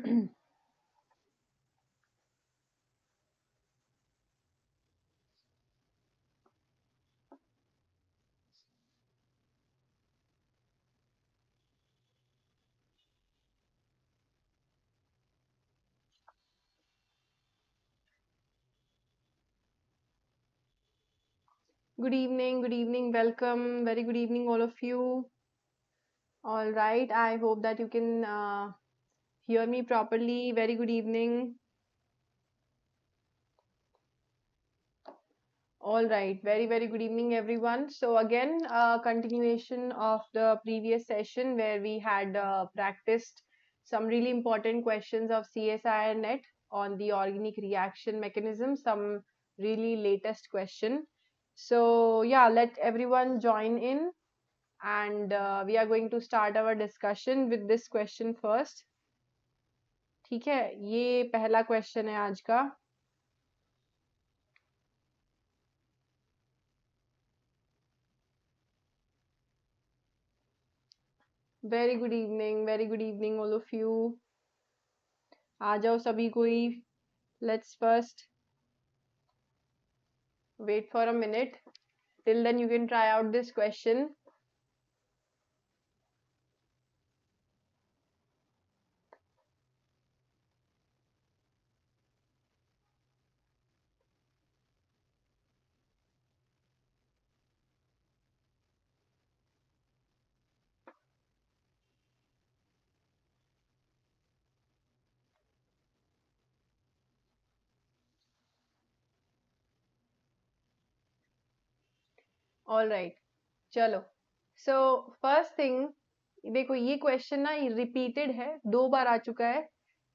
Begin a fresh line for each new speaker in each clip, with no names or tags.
Good evening, welcome. Very good evening, all of you. All right, I hope that you can hear me properly. Very good evening. All right, very good evening, everyone. So, again, continuation of the previous session where we had practiced some really important questions of CSI and NET on the organic reaction mechanism, some really latest question. So, yeah, let everyone join in and we are going to start our discussion with this question first. ठीक है, ये पहला question है आज का. Very good evening all of you. आ जाओ सभी कोई. Let's first wait for a minute. Till then you can try out this question. All right, चलो. सो फर्स्ट थिंग, देखो ये क्वेश्चन ना रिपीटेड है, 2 बार आ चुका है.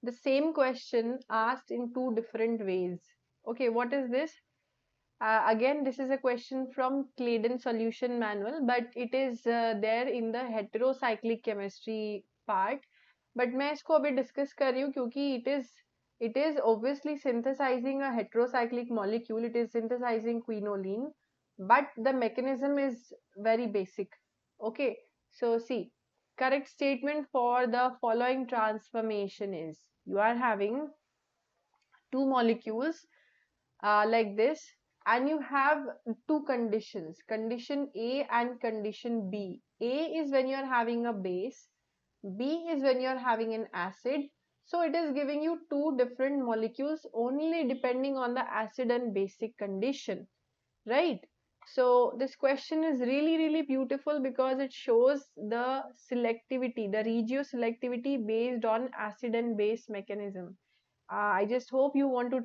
The same question asked in 2 different ways. Okay, what is this? Again, this is a question from Claydon solution manual, but it is there in the heterocyclic chemistry part. But मैं इसको अभी discuss कर रही हूँ क्योंकि it is obviously synthesizing a heterocyclic molecule. It is synthesizing quinoline, but the mechanism is very basic. Okay, so see, correct statement for the following transformation is you are having 2 molecules like this, and you have 2 conditions, condition A and condition B. A is when you are having a base, B is when you are having an acid. So it is giving you 2 different molecules only depending on the acid and basic condition, right? So this question is really beautiful because it shows the selectivity, the regioselectivity based on acid and base mechanism. I just hope you want to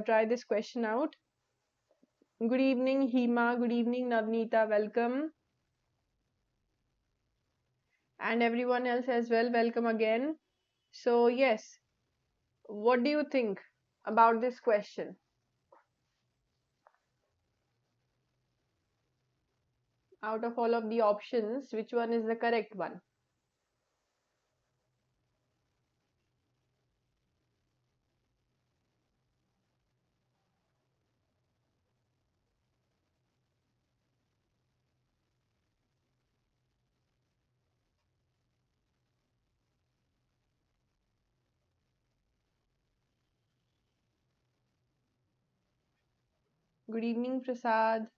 try this question out. Good evening, Hima. Good evening, Navneeta. Welcome. And everyone else as well. Welcome again. So, yes, what do you think about this question? Out of all of the options, which one is the correct one? Good evening, Prasad.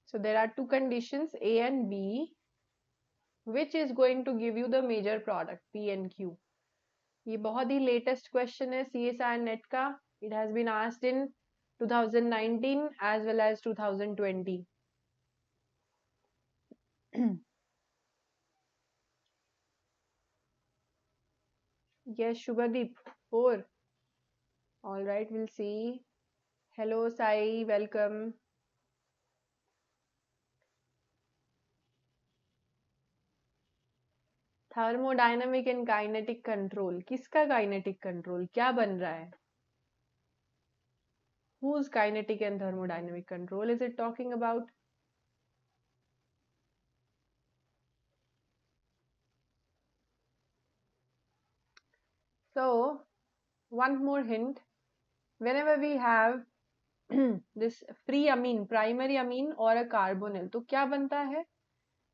So, there are 2 conditions, A and B, which is going to give you the major product, P and Q. ये बहुत ही latest question है CSI NET का. It has been asked in 2019 as well as 2020. Yes, Shubhadeep, 4. All right, we'll see. Hello, Sai, welcome. Thermodynamic and kinetic control. किसका kinetic control? क्या बन रहा है? Whose kinetic and thermodynamic control is it talking about? one more hint. Whenever we have this free amine, primary amine or a carbonyl, तो क्या बनता है?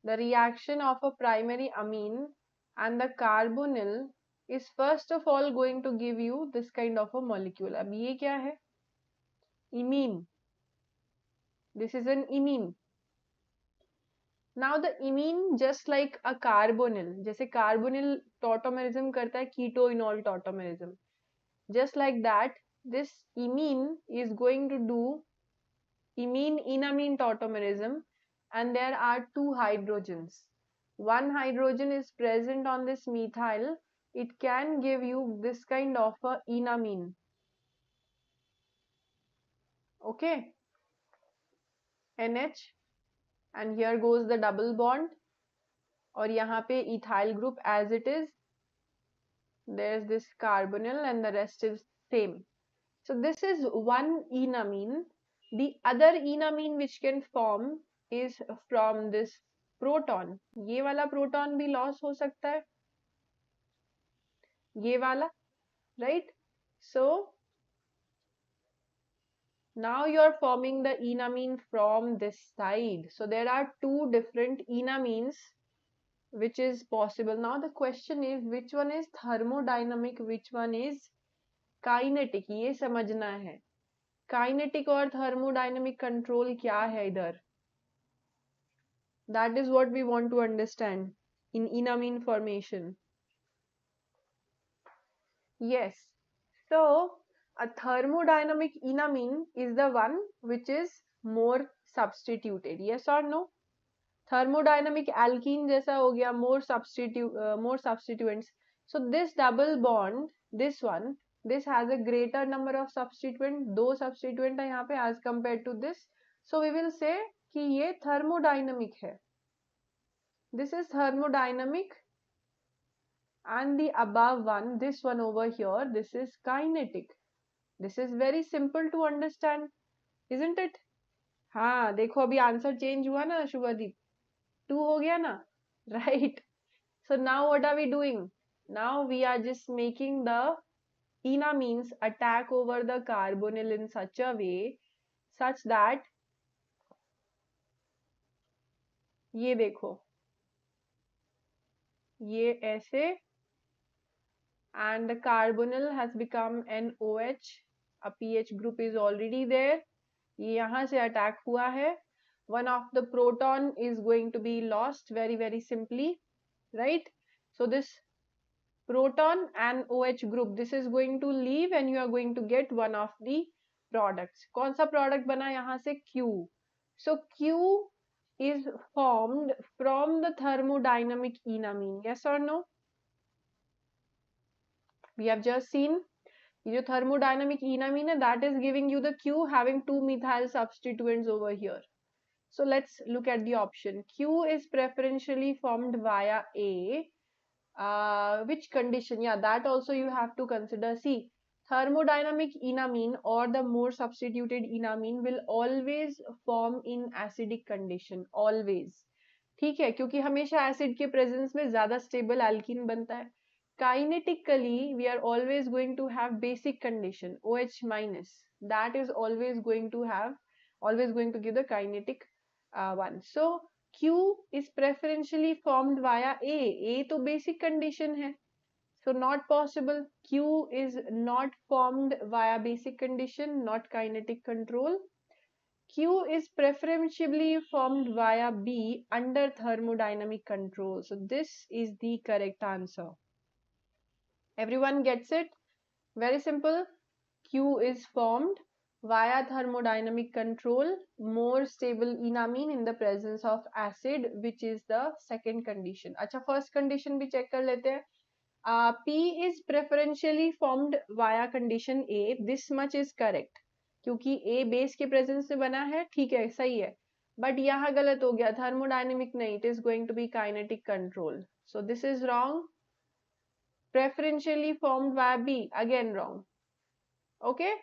The reaction of a primary amine and the carbonyl is first of all going to give you this kind of a molecule. अब ये क्या है? Imine. This is an imine. Now the imine, just like a carbonyl, जैसे carbonyl tautomerism करता है keto-enol tautomerism, just like that, this imine is going to do imine-enamine tautomerism, and there are two hydrogens. One hydrogen is present on this methyl. It can give you this kind of a enamine. Okay, NH, and here goes the double bond, और यहाँ पे ethyl group as it is, there's this carbonyl and the rest is same. So this is one enamine. The other enamine which can form is from this proton. ये वाला proton भी loss हो सकता है, ये वाला, right? So now you're forming the enamine from this side. So there are two different enamines which is possible. Now the question is, which one is thermodynamic, which one is kinetic? ये समझना है. Kinetic और thermodynamic control क्या है इधर? That is what we want to understand in enamine formation. Yes. So a thermodynamic enamine is the one which is more substituted. Yes or no? Thermodynamic alkene जैसा हो गया, more substituents. So this double bond, this one, this has a greater number of substituent. दो substituent है यहाँ पे as compared to this. So we will say कि ये thermodynamic है. This is thermodynamic, and the above one, this one over here, this is kinetic. This is very simple to understand, isn't it? हाँ देखो अभी answer change हुआ ना शुभदीप, 2 हो गया ना, right? So now what are we doing? Now we are just making the enamines attack over the carbonyl in such a way such that, ये देखो, ये ऐसे, and the carbonyl has become an OH, a pH group is already there. ये यहाँ से attack हुआ है. One of the proton is going to be lost very simply, right? So this proton and OH group, this is going to leave and you are going to get one of the products. कौन सा product बना यहाँ से? Q. So Q is formed from the thermodynamic enamine. Yes or no? We have just seen ये जो thermodynamic enamine है, that is giving you the Q having two methyl substituents over here. So let's look at the option. Q is preferentially formed via A. Which condition? Yeah, that also you have to consider. See, thermodynamic enamine or the more substituted enamine will always form in acidic condition. Always. ठीक है, क्योंकि हमेशा acid के presence में ज़्यादा stable alkene बनता है. Kinetically, we are always going to have basic condition, OH minus. That is always going to give the kinetic one. So Q is preferentially formed via A. A तो basic condition है. So not possible. Q is not formed via basic condition, not kinetic control. Q is preferentially formed via B under thermodynamic control. So this is the correct answer. Everyone gets it? Very simple. Q is formed via thermodynamic control, more stable enamine in the presence of acid, which is the second condition. अच्छा, first condition भी check कर लेते हैं. P is preferentially formed via condition A. This much is correct. क्योंकि A base के presence से बना है, ठीक है, सही है. But यहाँ गलत हो गया, thermodynamic नहीं, it is going to be kinetic control. So this is wrong. Preferentially formed via B, again wrong. Okay,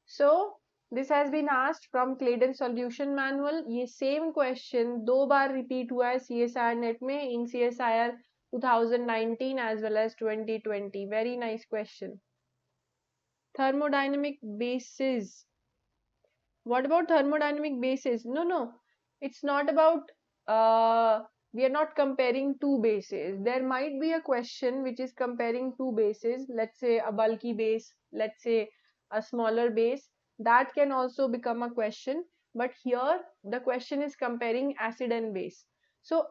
so this has been asked from Claydon solution manual. ये same question 2 बार repeat हुआ है CSIR net में, in CSIR 2019 as well as 2020. Very nice question. Thermodynamic bases. What about thermodynamic bases? No, no. It's not about, we are not comparing two bases. There might be a question which is comparing two bases. Let's say a bulky base, let's say a smaller base. That can also become a question. But here, the question is comparing acid and base. So,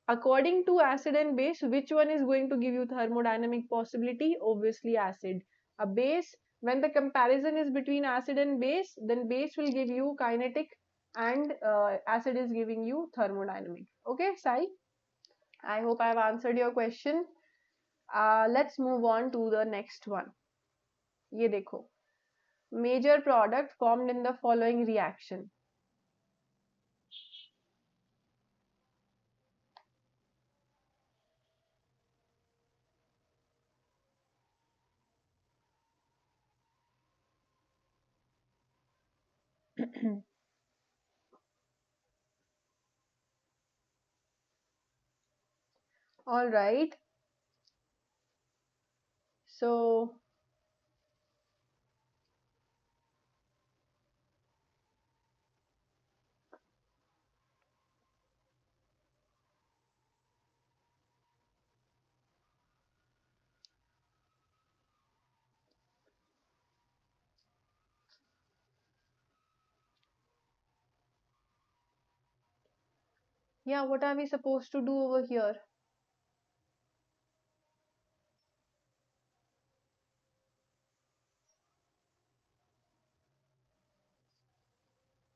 according to acid and base, which one is going to give you thermodynamic possibility? Obviously, acid. A base, when the comparison is between acid and base, then base will give you kinetic and acid is giving you thermodynamic. Okay, Sai? I hope I have answered your question. Let's move on to the next one. ये देखो. Major product formed in the following reaction. All right. So, yeah, what are we supposed to do over here?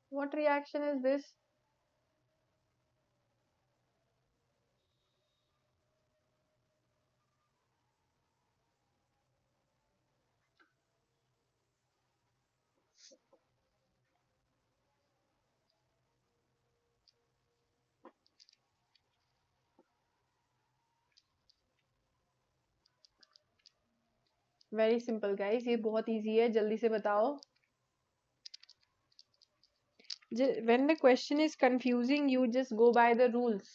What reaction is this? Very simple guys, ये बहुत easy है, जल्दी से बताओ. When the question is confusing, you just go by the rules.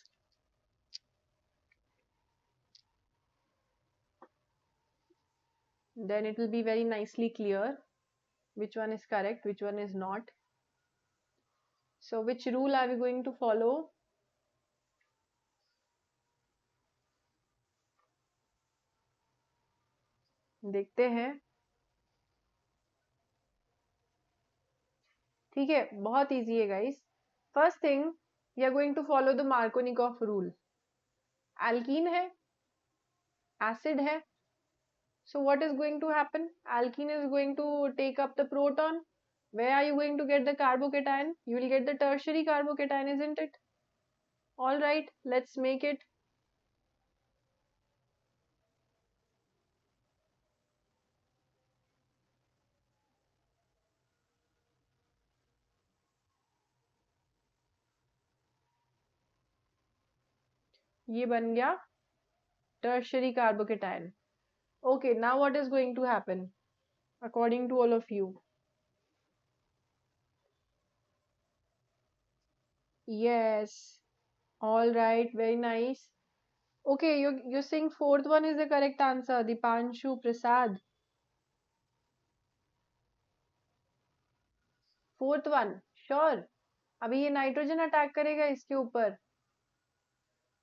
Then it will be very nicely clear which one is correct, which one is not. So which rule are we going to follow? देखते हैं. ठीक है, बहुत easy है guys. First thing, we are going to follow the Markovnikov rule. Alkene है, acid है. So what is going to happen? Alkene is going to take up the proton. Where are you going to get the carbocation? You will get the tertiary carbocation, isn't it? All right, let's make it. ये बन गया tertiary carbocation. Okay, now what is going to happen according to all of you? Yes. All right, very nice. Okay, you're saying fourth one is the correct answer. Dipanshu Prasad. Fourth one, sure. अभी ये nitrogen attack करेगा इसके ऊपर.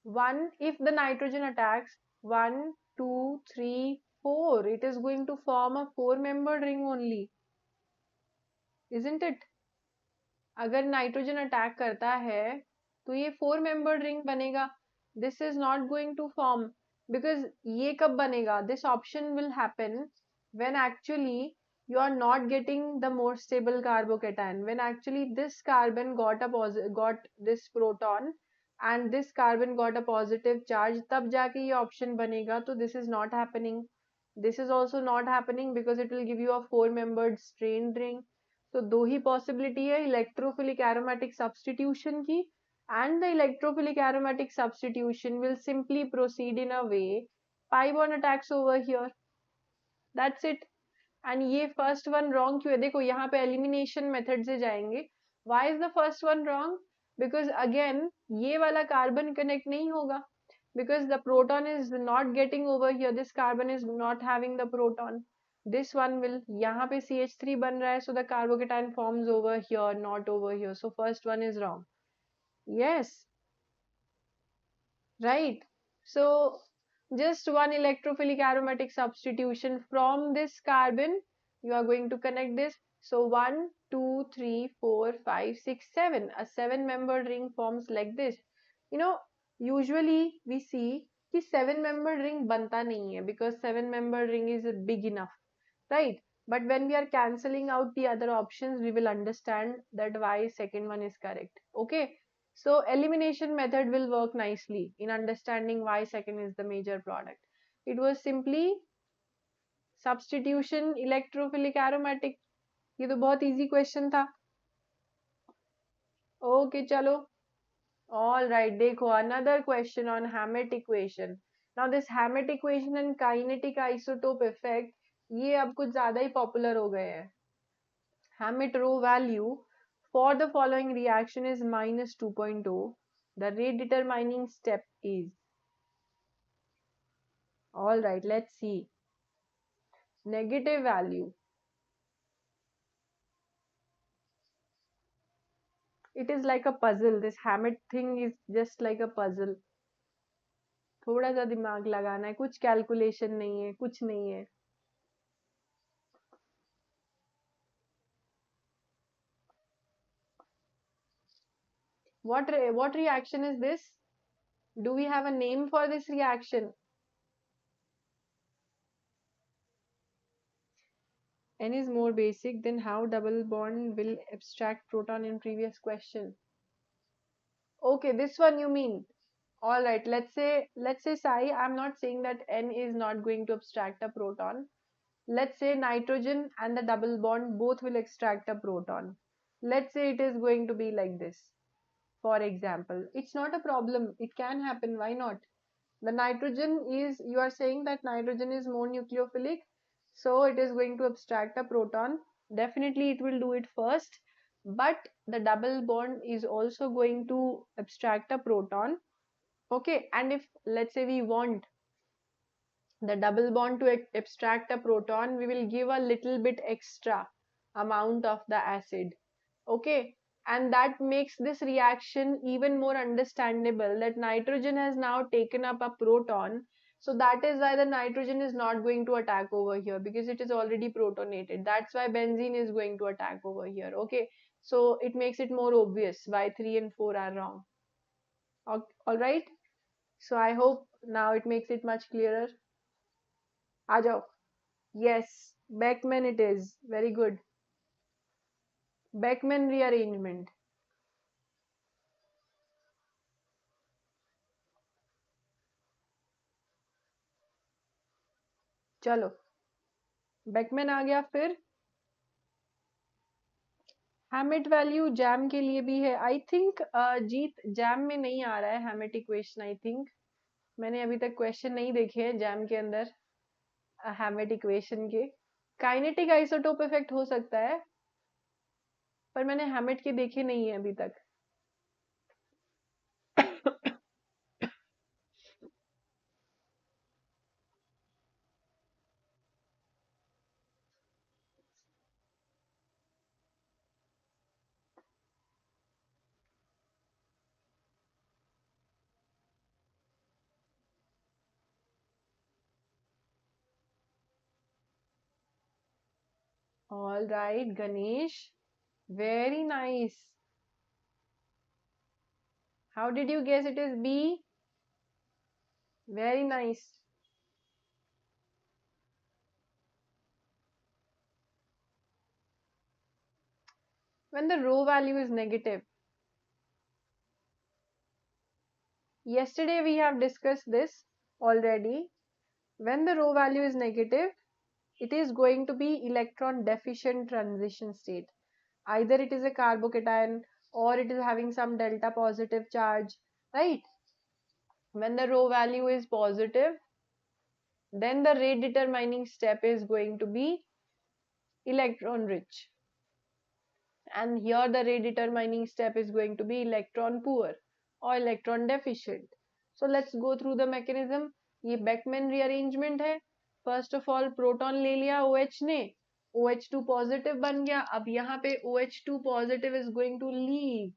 One, if the nitrogen attacks, 1, 2, 3, 4, it is going to form a four-membered ring only, isn't it? अगर nitrogen attack करता है तो ये फोर मेंबर्ड रिंग बनेगा. This is not going to form because ये कब बनेगा? This option will happen when actually you are not getting the more stable carbocation, when actually this carbon got this proton and this carbon got a positive charge, तब जाके ये option बनेगा. तो this is not happening. This is also not happening because it will give you a four membered strained ring. तो दो ही possibility है electrophilic aromatic substitution की, and the electrophilic aromatic substitution will simply proceed in a way pi bond attacks over here. That's it. And ये first one wrong क्यों है? देखो यहाँ पे एलिमिनेशन मेथड से जाएंगे. Why is the first one wrong? Because again ये वाला कार्बन कनेक्ट नहीं होगा because the proton is not getting over here. This carbon is not having the proton. this one will, यहाँ पे CH3 बन रहा है, so the carbocation forms over here, not over here. So first one is wrong. Yes, right. So just one electrophilic aromatic substitution from this carbon, you are going to connect this. So 1, 2, 3, 4, 5, 6, 7. A 7-membered ring forms like this. You know, usually we see कि 7-membered ring बनता नहीं है because 7-membered ring is big enough, right? But when we are cancelling out the other options, we will understand that why second one is correct. Okay. So elimination method will work nicely in understanding why second is the major product. It was simply substitution electrophilic aromatic. ये तो बहुत easy question था. Okay, चलो. All right, देखो another question on Hammett equation. Now this Hammett equation and kinetic isotope effect, ये अब कुछ ज़्यादा ही popular हो गए हैं. Hammett rho value for the following reaction is minus 2.0. The rate determining step is. All right, let's see. Negative value. It is like a puzzle. This Hammett thing is just like a puzzle. थोड़ा सा दिमाग लगाना है, कुछ calculation नहीं है, कुछ नहीं है. What reaction is this? Do we have a name for this reaction? N is more basic, then how double bond will abstract proton in previous question? Okay, this one you mean. All right, let's say Sai, I'm not saying that N is not going to abstract a proton. Let's say nitrogen and the double bond both will extract a proton. Let's say it is going to be like this. For example, it's not a problem. It can happen. Why not? The nitrogen is, you are saying that nitrogen is more nucleophilic, so it is going to abstract a proton. Definitely it will do it first, but the double bond is also going to abstract a proton. Okay, and if let's say we want the double bond to abstract a proton, we will give a little bit extra amount of the acid. Okay, and that makes this reaction even more understandable, that nitrogen has now taken up a proton. So that is why the nitrogen is not going to attack over here, because it is already protonated. That's why benzene is going to attack over here. Okay, so it makes it more obvious why 3 and 4 are wrong. All right, so I hope now it makes it much clearer. आ जाओ. Yes, Beckman it is. Very good. Beckman rearrangement. चलो, Beckman आ गया. फिर Hammett value jam के लिए भी है. I think Jeet jam में नहीं आ रहा है Hammett इक्वेशन. आई थिंक मैंने अभी तक क्वेश्चन नहीं देखे हैं जैम के अंदर Hammett इक्वेशन के. काइनेटिक आइसोटोप इफेक्ट हो सकता है, पर मैंने Hammett के देखे नहीं है अभी तक. All right, Ganesh. Very nice. How did you guess it is B? Very nice. When the rho value is negative. Yesterday we have discussed this already. When the rho value is negative, it is going to be electron deficient transition state. Either it is a carbocation or it is having some delta positive charge, right? When the rho value is positive, then the rate determining step is going to be electron rich. And here the rate determining step is going to be electron poor or electron deficient. So let's go through the mechanism. ये Beckman rearrangement है. First of all proton ले लिया OH ने, OH2 positive बन गया. अब यहाँ पे OH2 positive is going to leave,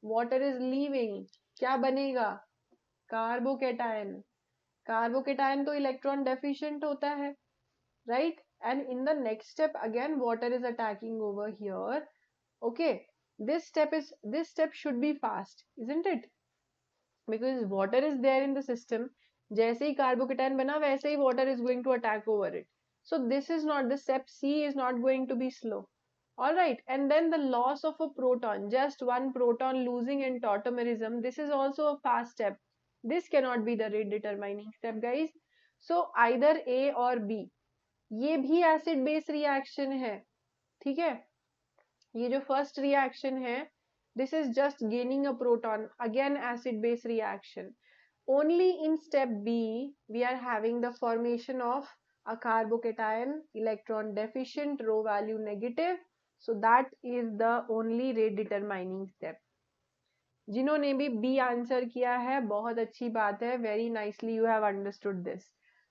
water is leaving, क्या बनेगा? कार्बोकेटायन. कार्बोकेटायन तो इलेक्ट्रॉन डेफिशिएंट होता है, right? And in the next step again water is attacking over here. Okay, this step should be fast, isn't it? Because water is there in the system. जैसे ही carbocation बना वैसे ही water is going to attack over it. So this is not, the step C is not going to be slow. All right, and then the loss of a proton, just one proton losing in tautomerism, this is also a fast step. This cannot be the rate determining step, guys. So either A or B. ये भी acid base reaction है, ठीक है. ये जो first reaction है, this is just gaining a proton, again acid base reaction. Only in step B we are having the formation of a carbocation, electron deficient, rho value negative. So that is the only rate determining step. जिन्होंने भी B answer किया है बहुत अच्छी बात है, very nicely you have understood this.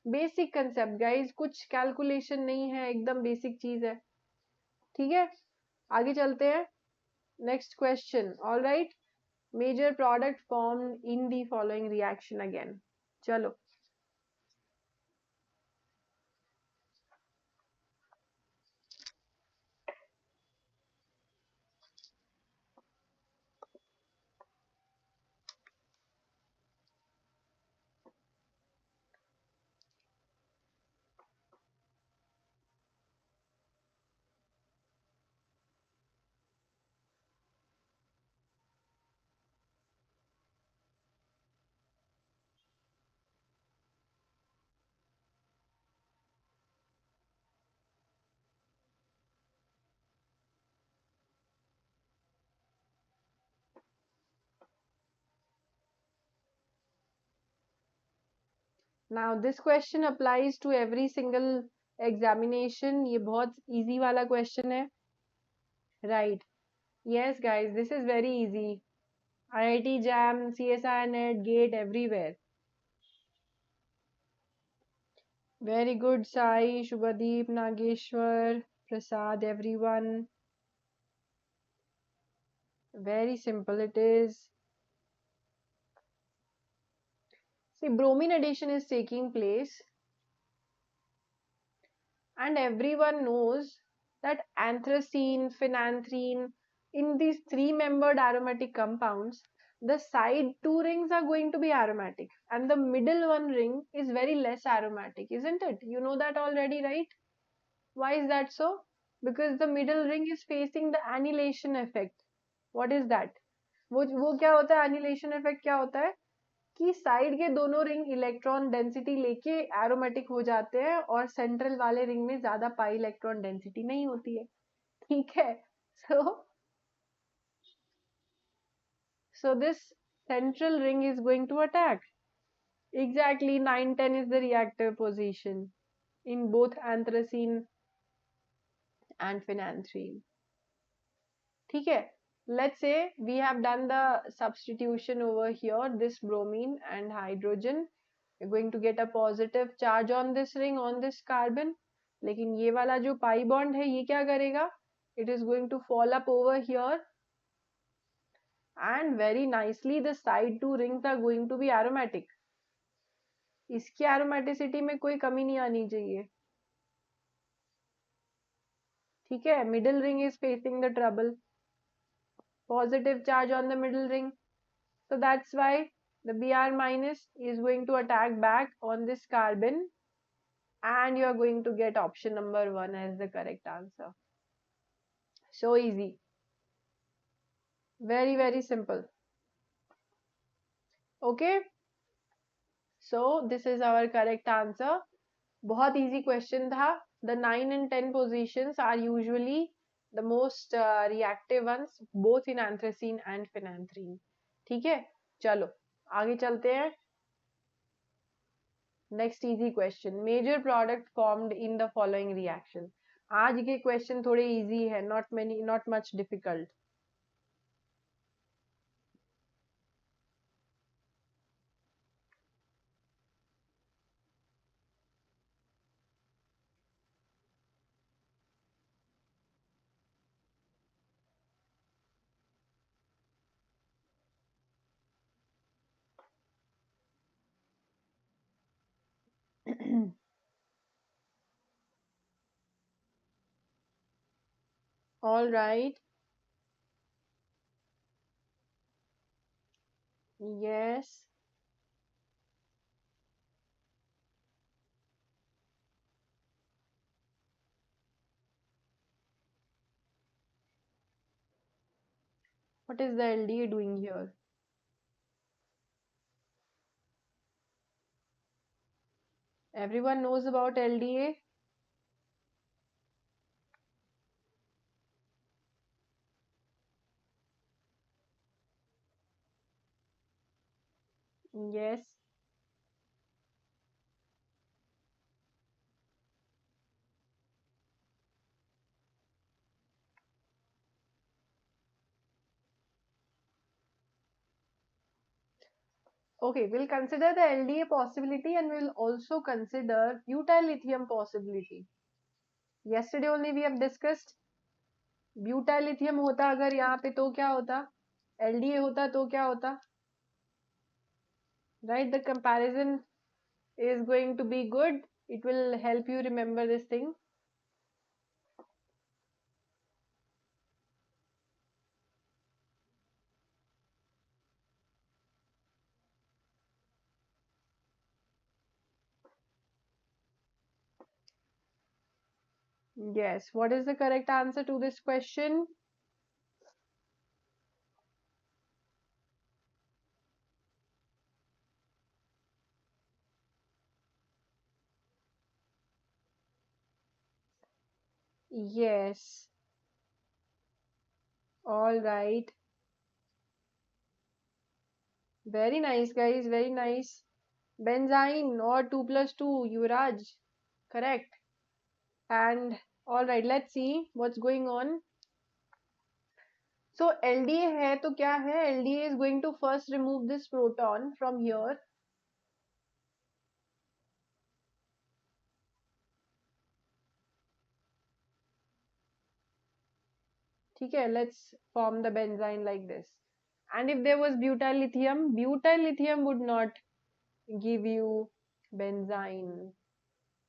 Basic concept guys, कुछ calculation नहीं है, एकदम बेसिक चीज है, ठीक है. आगे चलते हैं, next question. All right, major product formed in the following reaction again. चलो, now this question applies to every single examination. ये बहुत इजी वाला क्वेश्चन है, right? Yes guys, this is very easy. IIT JAM, CSI NET, GATE, everywhere. Very good, Sai, Shubhadeep, Nageshwar, Prasad, everyone. Very simple it is. See, bromine addition is taking place, and everyone knows that anthracene, phenanthrene, in these three-membered aromatic compounds, the side two rings are going to be aromatic, and the middle one ring is very less aromatic, isn't it? You know that already, right? Why is that so? Because the middle ring is facing the annihilation effect. What is that? वो क्या होता है? annihilation effect क्या होता है कि side के दोनों रिंग इलेक्ट्रॉन डेंसिटी लेके एरोमेटिक हो जाते हैं और सेंट्रल वाले रिंग में ज्यादा पाई इलेक्ट्रॉन डेंसिटी नहीं होती है, ठीक है. So this central ring is going to attack. Exactly, 9-10 is the reactive position in both anthracene and phenanthrene. ठीक है. Let's say we have done the substitution over here, this bromine and hydrogen. We're going to get a positive charge on this ring, on this carbon. लेकिन ये वाला जो pi bond है, ये क्या करेगा? It is going to fall up over here, and very nicely the side two rings are going to be aromatic. इसकी aromaticity में कोई कमी नहीं आनी चाहिए, ठीक है. Middle ring is facing the trouble. Positive charge on the middle ring. So that's why the Br minus is going to attack back on this carbon, and you are going to get option number 1 as the correct answer. So easy. Very, very simple. Okay. So this is our correct answer. बहुत easy question था. The 9 and 10 positions are usually the most reactive ones, both in anthracene and phenanthrene. ठीक है, चलो आगे चलते हैं. Next easy question, major product formed in the following reaction. आज के क्वेश्चन थोड़े इजी है, not much difficult. All right. Yes. What is the LDA doing here? Everyone knows about LDA? Yes. Okay, we'll consider the LDA possibility and we'll also consider butyl lithium possibility. Yesterday only we have discussed butyl lithium होता अगर यहाँ पे तो क्या होता, LDA होता तो क्या होता, right? The comparison is going to be good. It will help you remember this thing. Yes. What is the correct answer to this question? Yes. All right. Very nice, guys. Very nice. Benzene or 2 plus 2, Yuvraj. Correct. And all right, let's see what's going on. So LDA है तो क्या है? LDA is going to first remove this proton from here. ठीक है, let's form the benzene like this. And if there was butyl lithium would not give you benzene.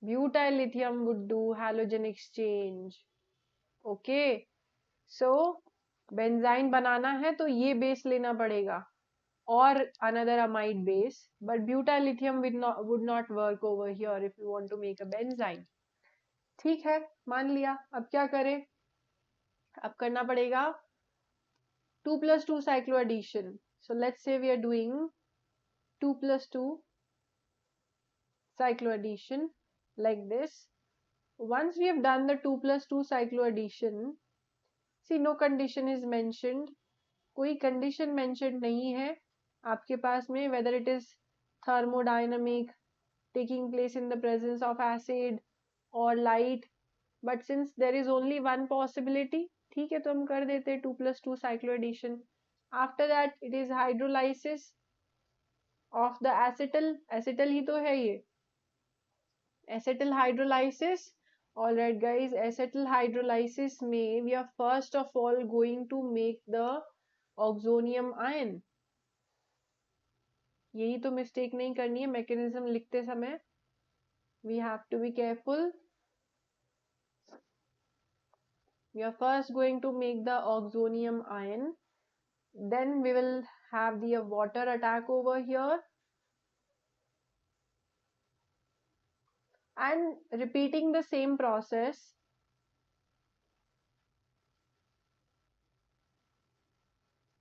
Butyl lithium would do halogen exchange. Okay, so benzene बनाना है तो ये base लेना पड़ेगा or another amide base, but butyl lithium would not work over here if you want to make a benzene. ठीक है, मान लिया. अब क्या करें? अब करना पड़ेगा 2 plus 2 cycloaddition. So let's say we are doing 2 plus 2 cycloaddition like this. Once we have done the 2 plus 2 cycloaddition, see no condition is mentioned. कोई condition mentioned नहीं है आपके पास में, whether it is thermodynamic, taking place in the presence of acid or light. But since there is only one possibility, ठीक है, तो हम कर देते हैं 2 plus 2 cycloaddition. After that it is hydrolysis of the acetal ही तो है ये, acetal hydrolysis. All right guys, acetal hydrolysis में we are first of all going to make the oxonium ion. यही तो मिस्टेक नहीं करनी है मैकेनिज्म लिखते समय. We have to be careful. We are first going to make the oxonium ion, then we will have the water attack over here and repeating the same process.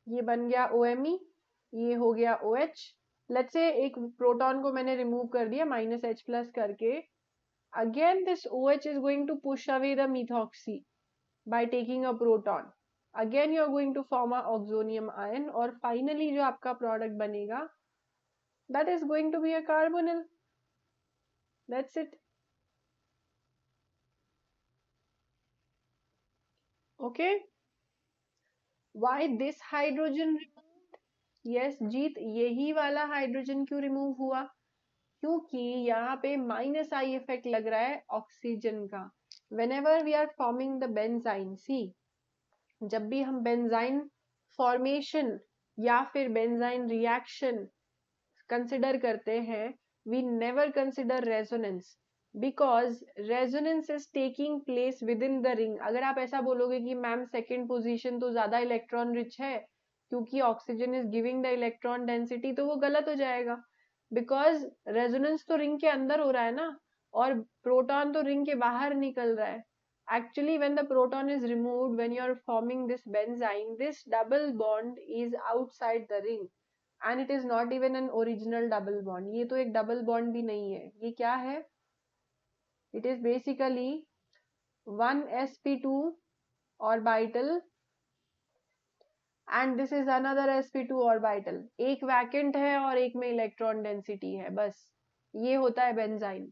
ये बन गया OMe, ये हो गया OH. लेट्स से एक proton को मैंने remove कर दिया -H प्लस करके. Again this OH is going to push away the methoxy by taking a proton. Again you are going to form a oxonium ion और फाइनली जो आपका product बनेगा that is going to be a carbonyl. That's it. Okay, why this hydrogen? Yes Jeet, यही वाला hydrogen क्यों remove हुआ? क्योंकि यहाँ पे माइनस आई इफेक्ट लग रहा है ऑक्सीजन का. whenever we are forming the benzene, see, जब भी हम बेंजाइन फॉर्मेशन या फिर बेंजाइन रिएक्शन कंसिडर करते हैं, we never consider resonance. Because resonance is taking place within the ring. अगर आप ऐसा बोलोगे कि मैम सेकेंड पोजिशन तो ज्यादा इलेक्ट्रॉन रिच है क्योंकि oxygen is giving the electron density, तो वो गलत हो जाएगा. बिकॉज रेजोनेंस तो रिंग के अंदर हो रहा है ना, और प्रोटॉन तो रिंग के बाहर निकल रहा है. Actually, when the proton is removed, when you are forming this benzyne, this double bond is outside the ring, and it is not even an original double bond. ये तो एक double bond भी नहीं है. ये क्या है? It is basically one sp2 orbital and this is another sp2 orbital. एक vacant है और एक में electron density है, बस. ये होता है benzyne,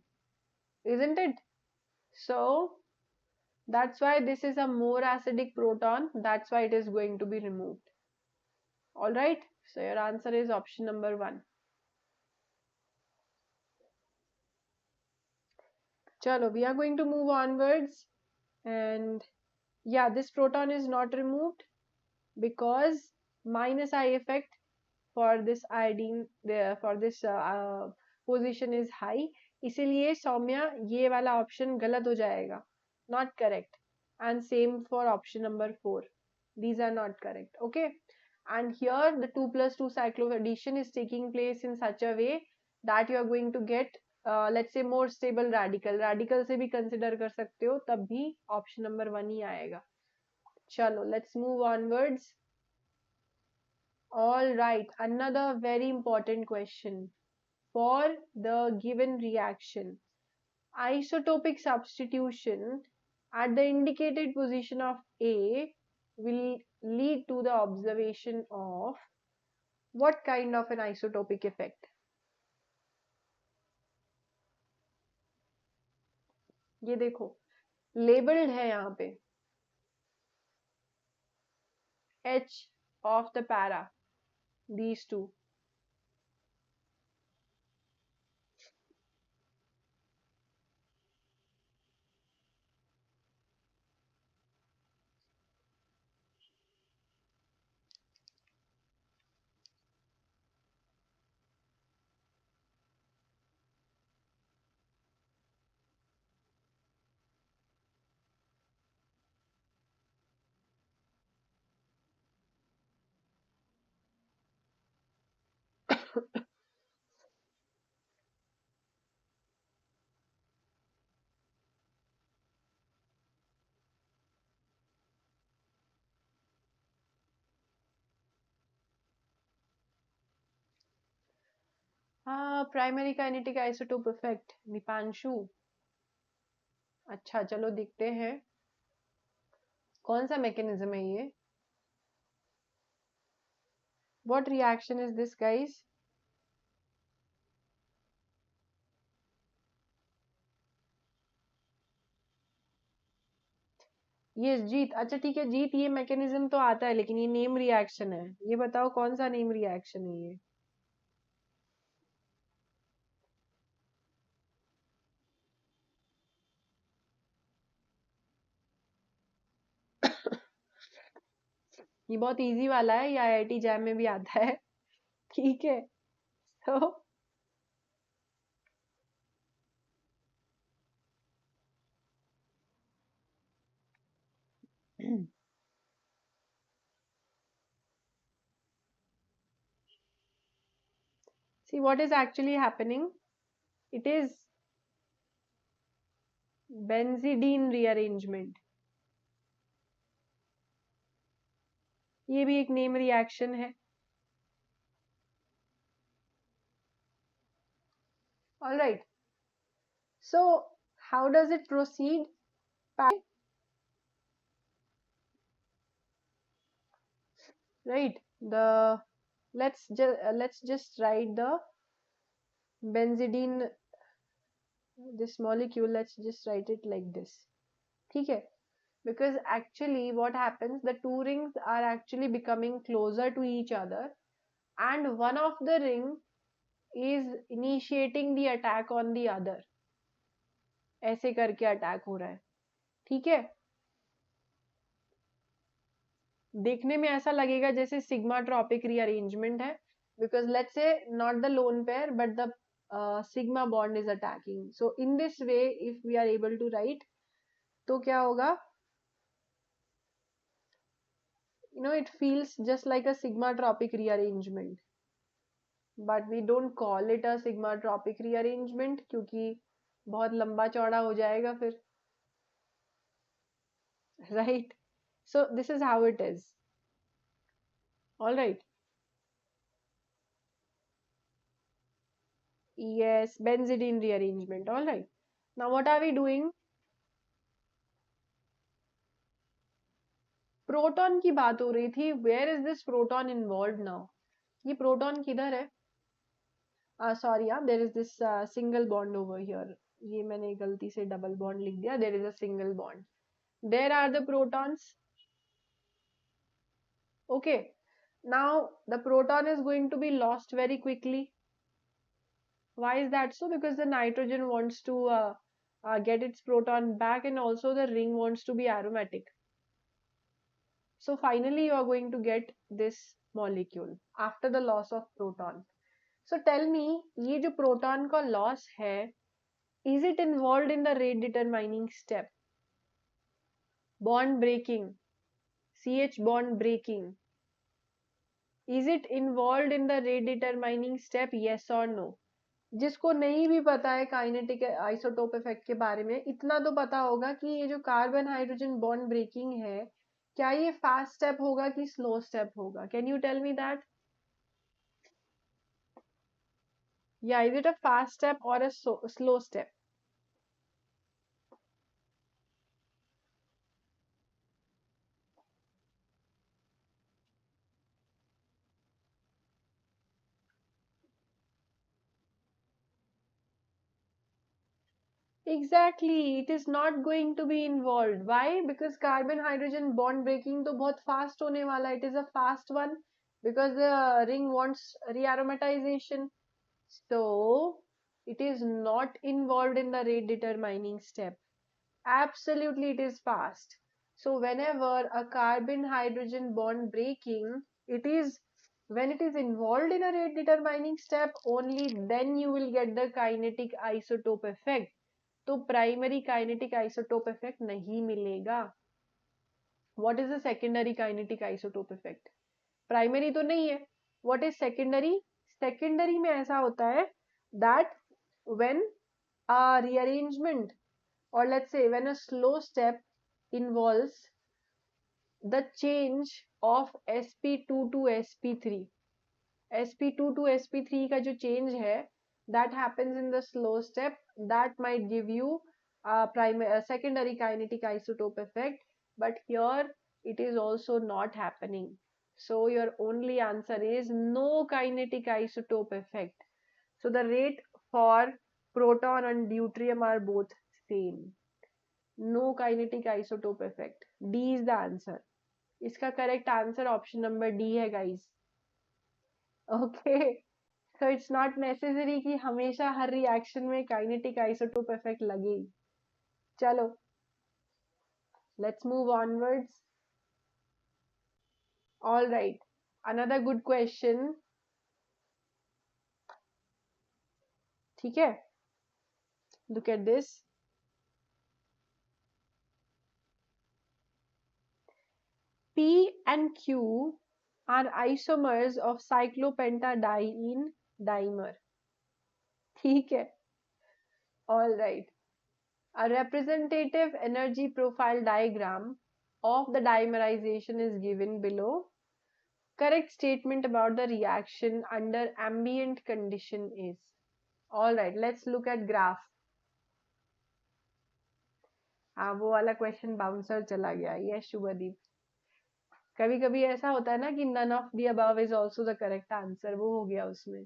isn't it? So that's why this is a more acidic proton. That's why it is going to be removed. All right. So your answer is option number 1. Chalo, we are going to move onwards. And yeah, this proton is not removed because minus I effect for this iodine, for this position is high. इसीलिए सौम्या ये वाला option गलत हो जाएगा. Not correct. And same for option number 4. These are not correct. Okay. And here the 2 plus 2 cycloaddition is taking place in such a way that you are going to get let's say more stable radical से भी consider कर सकते हो, तब भी option number 1 ही आएगा. चलो, let's move onwards. All right, another very important question. For the given reaction, isotopic substitution at the indicated position of A will lead to the observation of what kind of an isotopic effect? ये देखो, labeled है यहाँ पे H of the para, these two. Primary kinetic isotope effect, Deepanshu. अच्छा, चलो देखते हैं कौन सा मैकेनिज्म है ये. What reaction is this guys? ये जीत. अच्छा ठीक है जीत, ये मैकेनिज्म तो आता है लेकिन ये नेम रिएक्शन है. ये बताओ कौन सा नेम रिएक्शन है ये? ये बहुत इजी वाला है, ये आईआईटी जैम में भी आता है. ठीक है. तो see what is actually happening. It is benzidine rearrangement. ये भी एक नेम रिएक्शन है. All right. So how does it proceed? Right. The let's just write the benzidine, this molecule. Let's just write it like this. ठीक है. Because actually what happens, the two rings are actually becoming closer to each other and one of the ring is initiating the attack on the other. ऐसे करके attack हो रहा है. ठीक है. देखने में ऐसा लगेगा जैसे सिग्मा ट्रॉपिक रीअरेंजमेंट है, because let's say not the lone pair but the sigma bond is attacking. So in this way, if we are able to write, तो क्या होगा? It feels just like a sigmatropic rearrangement, but we don't call it a sigmatropic rearrangement क्योंकि बहुत लंबा चौड़ा हो जाएगा फिर, right? So this is how it is. All right. Yes, benzidine rearrangement. All right. Now what are we doing? Proton की बात हो रही थी. Where is this proton involve now? ये प्रोटॉन किधर है? सॉरी यार, there is this single bond over here. ये मैंने गलती से डबल बॉन्ड लिख दिया. There is a single bond. There are the protons. Okay, now the proton is going to be lost very quickly. Why is that so? Because the nitrogen wants to get its proton back, and also the ring wants to be aromatic. So finally you are going to get this molecule after the loss of proton. So tell me, ये जो proton का loss है, is it involved in the rate determining step? Bond breaking, CH bond breaking. Is it involved in the rate determining step? Yes or no? जिसको नहीं भी पता है kinetic isotope effect के बारे में, इतना तो पता होगा कि ये जो कार्बन हाइड्रोजन बॉन्ड ब्रेकिंग है, क्या ये फास्ट स्टेप होगा कि स्लो स्टेप होगा? Can you tell me that? या is it a fast step और a slow step? Exactly, it is not going to be involved. Why? Because carbon hydrogen bond breaking तो बहुत fast होने वाला. It is a fast one because the ring wants rearomatization. So it is not involved in the rate determining step. Absolutely, it is fast. So whenever a carbon hydrogen bond breaking, it is when it is involved in a rate determining step, only then you will get the kinetic isotope effect. तो primary kinetic isotope effect नहीं मिलेगा. What is the secondary kinetic isotope effect? Primary तो नहीं है. What is secondary? Secondary में ऐसा होता है that when a rearrangement or let's say when a slow step involves the change of sp2 to sp3. sp2 to sp3 का जो change है, that happens in the slow step, that might give you a secondary kinetic isotope effect, but here it is also not happening. So your only answer is no kinetic isotope effect. So the rate for proton and deuterium are both same. No kinetic isotope effect. D is the answer. इसका correct answer option number D है guys. Okay. So it's not necessary कि हमेशा हर reaction में kinetic isotope effect लगे. चलो, let's move onwards. All right. Another good question. ठीक है? Look at this. P and Q are isomers of cyclopentadiene dimer. ठीक है? All right. A representative energy profile diagram of the dimerization is given below. Correct statement about the reaction under ambient condition is. All right, let's look at graph. हाँ, वो वाला question bouncer चला गया. Yes Shubhdeep. कभी कभी ऐसा होता है ना कि none of the above is also the correct answer. वो हो गया उसमें.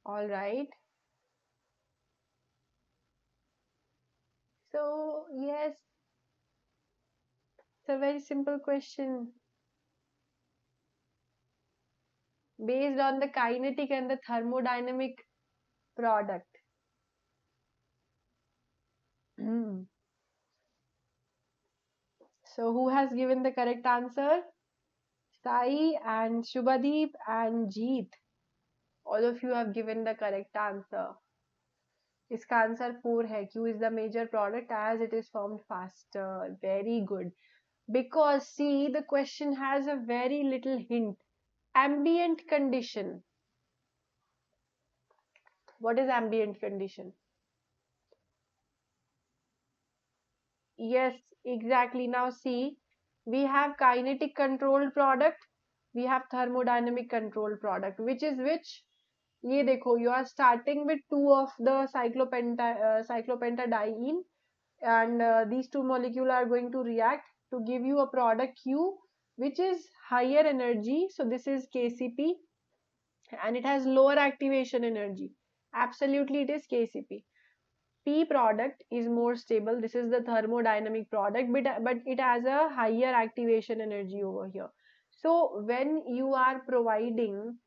All right. So, yes, it's a very simple question based on the kinetic and the thermodynamic product. So, who has given the correct answer? Sai and Shubhadeep and Jeet. All of you have given the correct answer. इसका answer 4 है. Q is the major product as it is formed faster. Very good. Because see, the question has a very little hint. Ambient condition. What is ambient condition? Yes, exactly. Now see, we have kinetic controlled product, we have thermodynamic controlled product, which is which? ये देखो, you are starting with two of the cyclopentadiene, and these two molecules are going to react to give you a product Q, which is higher energy. So this is KCP, and it has lower activation energy. Absolutely, it is KCP. P product is more stable. This is the thermodynamic product, but it has a higher activation energy over here. So when you are providing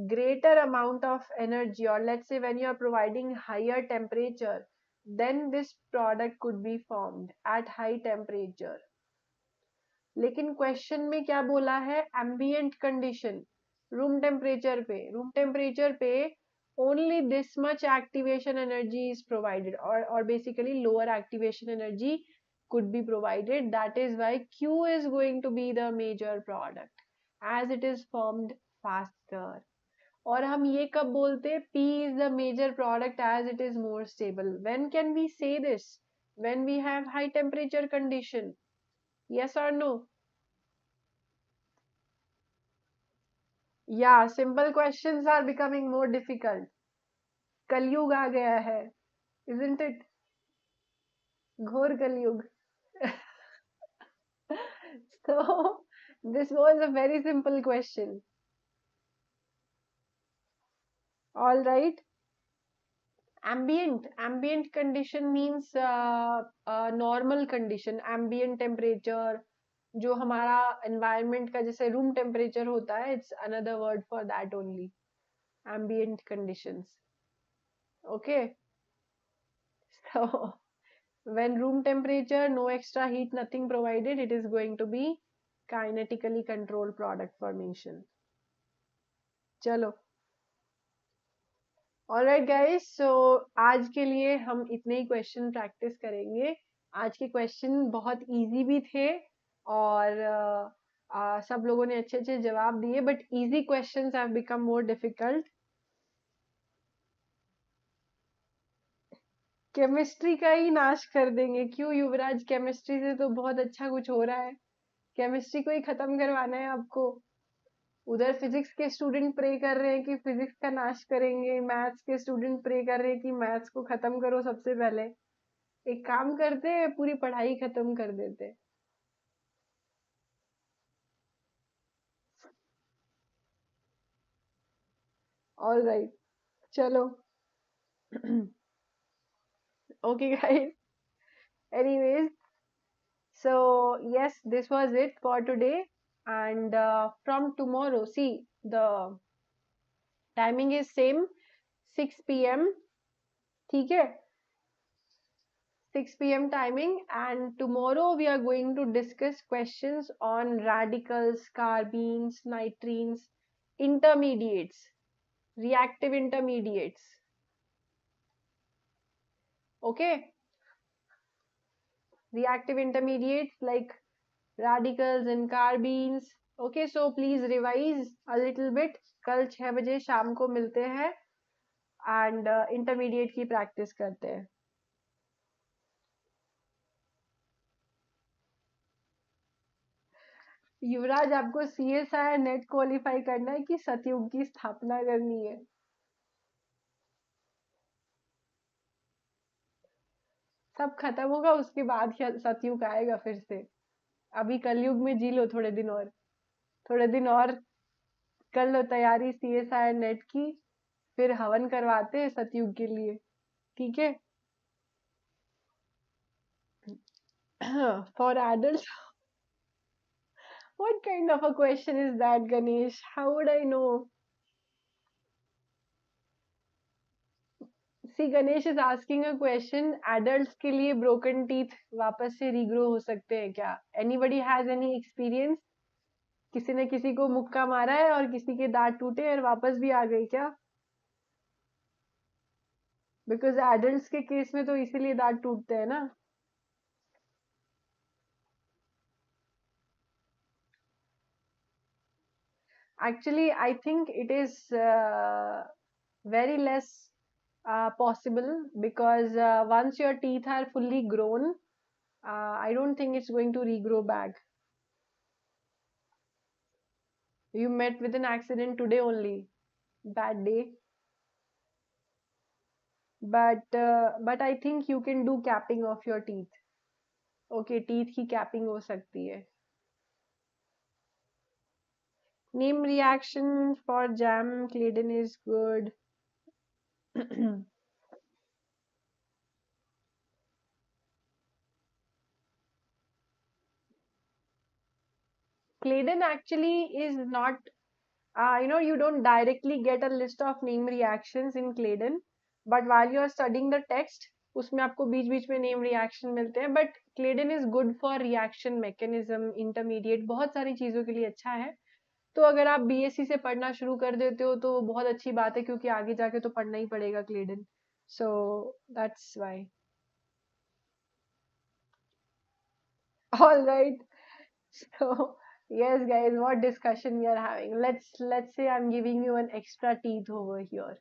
greater amount of energy, or let's say when you are providing higher temperature, then this product could be formed at high temperature. लेकिन question में क्या बोला है? Ambient condition, room temperature पे only this much activation energy is provided, or basically lower activation energy could be provided. That is why Q is going to be the major product as it is formed faster. और हम ये कब बोलते? P is the major product as it is more stable. When can we say this? When we have high temperature condition. Yes or no? Yeah, simple questions are becoming more difficult. कलयुग आ गया है, isn't it? घोर कलयुग. So, this was a very simple question. All right. Ambient condition means normal condition. Ambient temperature, जो हमारा environment का जैसे room temperature होता है, it's another word for that only. Ambient conditions. Okay. So, when room temperature, no extra heat, nothing provided, it is going to be kinetically controlled product formation. चलो. Alright guys, so आज के लिए हम इतने ही question practice करेंगे. आज के question बहुत इजी भी थे और सब लोगों ने अच्छे अच्छे जवाब दिए, but easy questions have become more difficult. Chemistry का ही नाश कर देंगे. क्यों युवराज? केमिस्ट्री से तो बहुत अच्छा कुछ हो रहा है. केमिस्ट्री को ही खत्म करवाना है आपको. उधर फिजिक्स के स्टूडेंट प्रे कर रहे हैं कि फिजिक्स का नाश करेंगे, मैथ्स के स्टूडेंट प्रे कर रहे हैं कि मैथ्स को खत्म करो सबसे पहले. एक काम करते, पूरी पढ़ाई खत्म कर देते. ऑल राइट, चलो. Okay guys, anyways, so yes, this was it for today, and from tomorrow, see, the timing is same, 6 p.m. ठीक है, 6 p.m. timing, and tomorrow we are going to discuss questions on radicals, carbenes, nitrines, intermediates, reactive intermediates. Okay, reactive intermediates like radicals and carbenes. Okay, so please revise a little bit. कल 6 बजे शाम को मिलते हैं and intermediate की practice करते हैं. युवराज, आपको CSI नेट क्वालिफाई करना है कि सतयुग की स्थापना करनी है? सब खत्म होगा उसके बाद सतयुग आएगा फिर से. अभी कलयुग में जी लो थोड़े दिन और, थोड़े दिन और कर लो तैयारी CSI नेट की, फिर हवन करवाते हैं सतयुग के लिए, ठीक है? For adult, what kind of a question is that, Ganesh? How would I know? See, Ganesh is asking a question. Adults के लिए broken teeth वापस से regrow हो सकते हैं क्या? Anybody has any experience? किसी ने किसी को मुक्का मारा है और किसी के दांत टूटे और वापस भी आ गई क्या? Because adults के केस में तो इसीलिए दांत टूटते हैं ना. Actually, I think it is very less possible because once your teeth are fully grown, I don't think it's going to regrow back. You met with an accident today only. Bad day. But I think you can do capping of your teeth. Okay, teeth की capping हो सकती है. Name reaction for jam Claydon is good. Claydon actually is not, you don't directly get a list of name reactions in Claydon, but while you are studying the text, उसमें आपको बीच बीच में name reaction मिलते हैं. But Claydon is good for reaction mechanism, intermediate, बहुत सारी चीजों के लिए अच्छा है. तो अगर आप बीएससी से पढ़ना शुरू कर देते हो तो बहुत अच्छी बात है, क्योंकि आगे जाके तो पढ़ना ही पड़ेगा Claydon. So that's why. All right. So yes, guys, what discussion we are having? Let's say I'm giving you an extra teeth over here.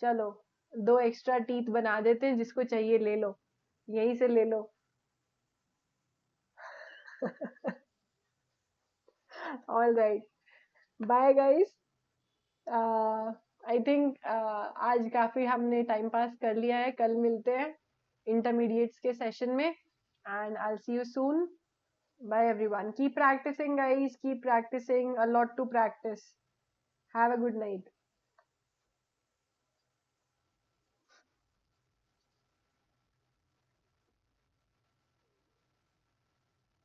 चलो, 2 एक्स्ट्रा टीथ बना देते हैं, जिसको चाहिए ले लो, यहीं से ले लो. All right. Bye guys. I think आज काफी हमने टाइम पास कर लिया है. कल मिलते हैं इंटरमीडिएट्स के सेशन में, and I will see you soon. Bye everyone. Keep practicing guys. Keep practicing. A lot to practice. Have a good night.